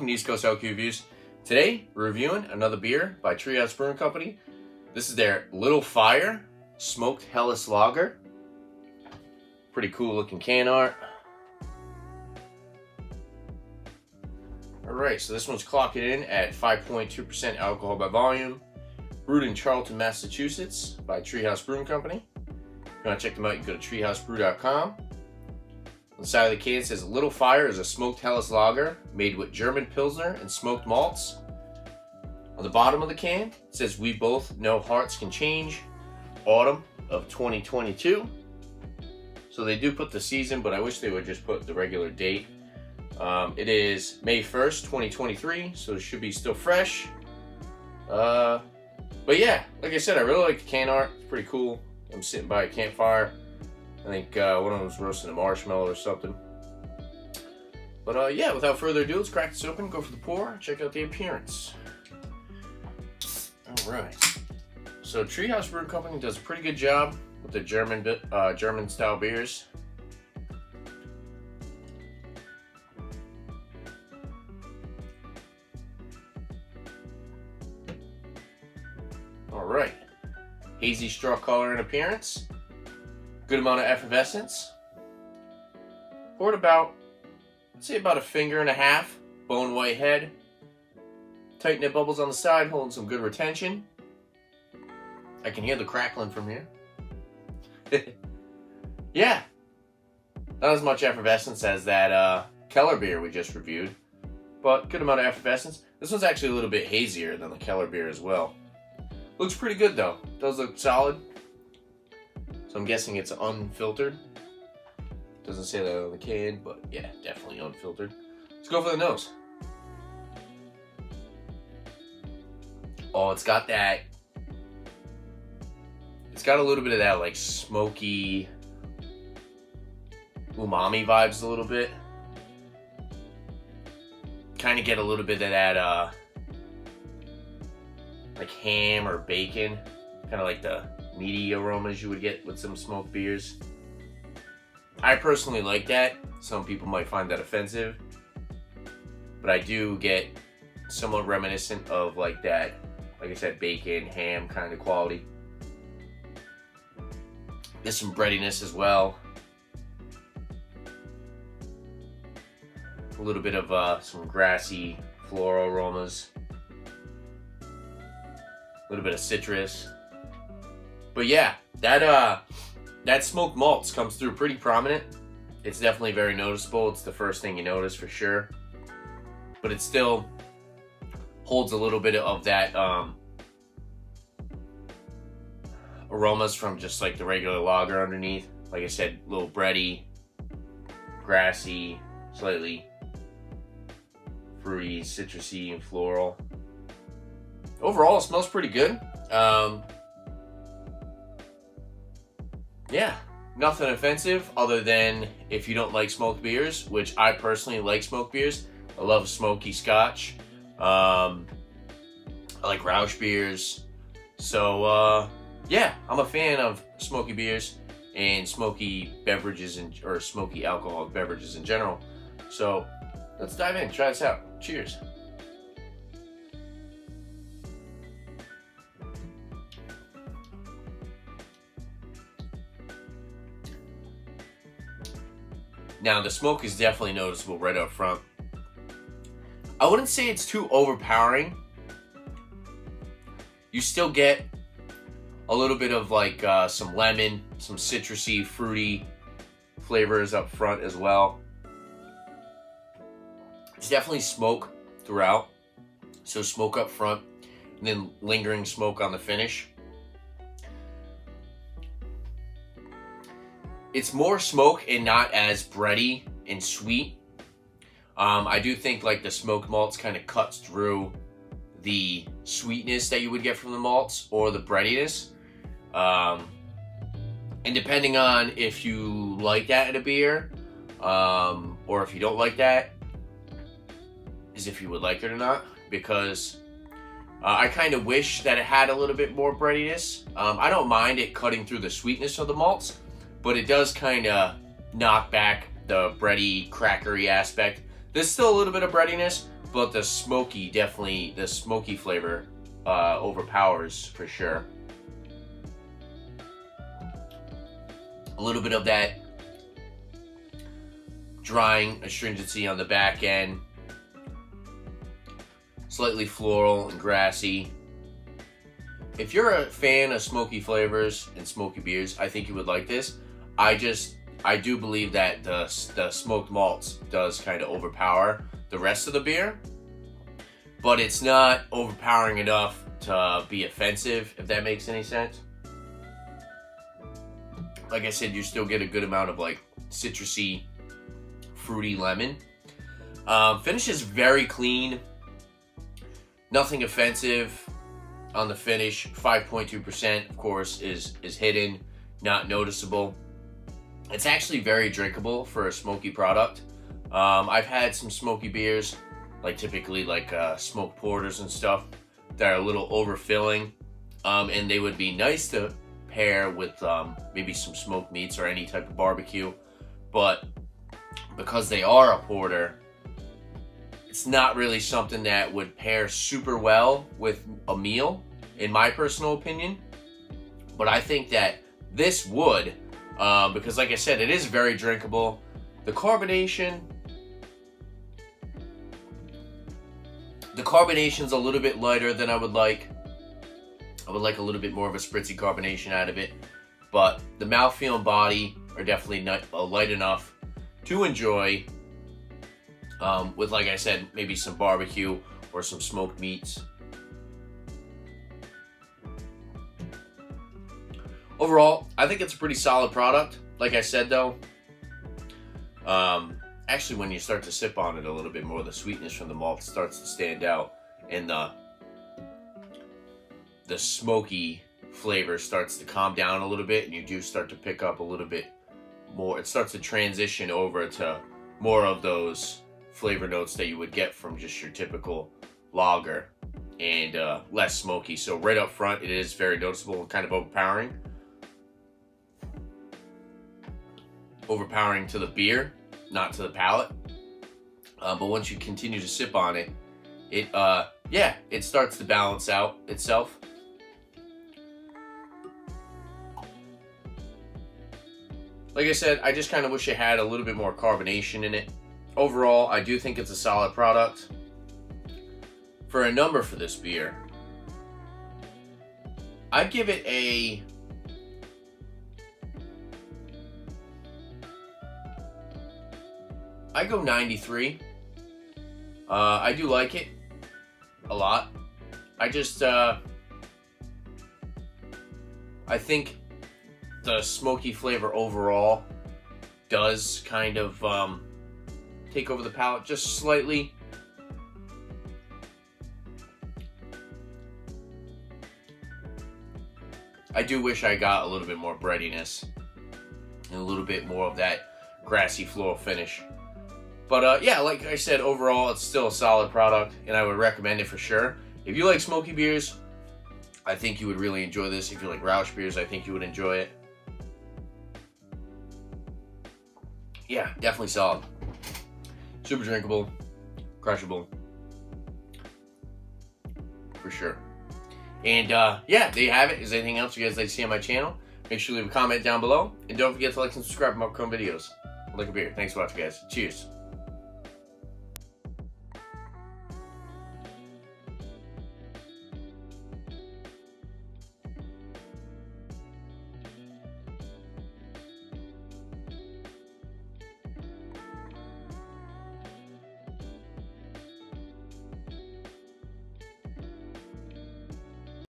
welcome to East Coast LQ Reviews. Today, we're reviewing another beer by Treehouse Brewing Company. This is their Little Fire Smoked Helles Lager. Pretty cool looking can art. Alright, so this one's clocking in at 5.2% alcohol by volume. Brewed in Charlton, Massachusetts by Treehouse Brewing Company. If you want to check them out, you can go to treehousebrew.com. On the side of the can it says, Little Fire is a smoked Helles lager made with German Pilsner and smoked malts. On the bottom of the can, it says, we both know hearts can change. Autumn of 2022. So they do put the season, but I wish they would just put the regular date. It is May 1st, 2023, so it should be still fresh. But yeah, like I said, I really like the can art. It's pretty cool. I'm sitting by a campfire. I think one of them was roasting a marshmallow or something. But yeah, without further ado, let's crack this open, go for the pour, check out the appearance. Alright. So Treehouse Brewing Company does a pretty good job with the German style beers. Alright. Hazy straw color and appearance. Good amount of effervescence. Poured about, I'd say about a finger and a half. Bone white head. Tight knit bubbles on the side, holding some good retention. I can hear the crackling from here. Yeah. Not as much effervescence as that Keller beer we just reviewed. But good amount of effervescence. This one's actually a little bit hazier than the Keller beer as well. Looks pretty good though. Does look solid. So I'm guessing it's unfiltered. Doesn't say that on the can, but yeah, definitely unfiltered. Let's go for the nose. Oh, it's got that. It's got a little bit of that like smoky umami vibes a little bit. Kind of get a little bit of that like ham or bacon. Kind of like the meaty aromas you would get with some smoked beers. I personally like that. Some people might find that offensive. But I do get somewhat reminiscent of like that, like I said, bacon, ham kind of quality. There's some breadiness as well. A little bit of some grassy floral aromas. A little bit of citrus. But yeah, that smoked malts comes through pretty prominent. It's definitely very noticeable. It's the first thing you notice for sure. But it still holds a little bit of that aromas from just like the regular lager underneath. Like I said, a little bready, grassy, slightly fruity, citrusy, and floral. Overall, it smells pretty good. Yeah, nothing offensive other than if you don't like smoked beers, which I personally like smoked beers. I love smoky scotch. I like Rausch beers. So, yeah, I'm a fan of smoky beers and smoky beverages or smoky alcoholic beverages in general. So, let's dive in, try this out. Cheers. Now, the smoke is definitely noticeable right up front. I wouldn't say it's too overpowering. You still get a little bit of like some lemon, some citrusy, fruity flavors up front as well. It's definitely smoke throughout. So smoke up front and then lingering smoke on the finish. It's more smoke and not as bready and sweet. I do think like the smoked malts kind of cuts through the sweetness that you would get from the malts or the breadiness. And depending on if you like that in a beer, or if you don't like that, is if you would like it or not. Because I kind of wish that it had a little bit more breadiness. I don't mind it cutting through the sweetness of the malts, but it does kind of knock back the bready, crackery aspect. There's still a little bit of breadiness, but the smoky, definitely, the smoky flavor overpowers for sure. A little bit of that drying astringency on the back end. Slightly floral and grassy. If you're a fan of smoky flavors and smoky beers, I think you would like this. I do believe that the smoked malts does kind of overpower the rest of the beer, but it's not overpowering enough to be offensive, if that makes any sense. Like I said, you still get a good amount of like citrusy, fruity lemon. Finish is very clean. Nothing offensive on the finish. 5.2%, of course, is hidden, not noticeable. It's actually very drinkable for a smoky product. I've had some smoky beers, like typically like smoked porters and stuff, that are a little overfilling, and they would be nice to pair with maybe some smoked meats or any type of barbecue, but because they are a porter, it's not really something that would pair super well with a meal, in my personal opinion. But I think that this would, because like I said, it is very drinkable. The carbonation's a little bit lighter than I would like. I would like a little bit more of a spritzy carbonation out of it, but the mouthfeel and body are definitely light enough to enjoy with, like I said, maybe some barbecue or some smoked meats. Overall, I think it's a pretty solid product. Like I said though, actually when you start to sip on it a little bit more, the sweetness from the malt starts to stand out, and the smoky flavor starts to calm down a little bit, and you do start to pick up a little bit more. It starts to transition over to more of those flavor notes that you would get from just your typical lager, and less smoky. So right up front, it is very noticeable and kind of overpowering. Overpowering to the beer, not to the palate. But once you continue to sip on it, it starts to balance out itself. Like I said, I just kind of wish it had a little bit more carbonation in it. Overall, I do think it's a solid product. For a number for this beer, I'd give it a... I go 93. I do like it a lot. I just, I think the smoky flavor overall does kind of take over the palate just slightly. I do wish I got a little bit more breadiness and a little bit more of that grassy floral finish. But yeah, like I said, overall, it's still a solid product, and I would recommend it for sure. If you like smoky beers, I think you would really enjoy this. If you like Rausch beers, I think you would enjoy it. Yeah, definitely solid. Super drinkable, crushable, for sure. And yeah, there you have it. Is there anything else you guys like to see on my channel? Make sure to leave a comment down below, and don't forget to like and subscribe for more upcoming videos. Like a beer. Thanks for watching, guys. Cheers.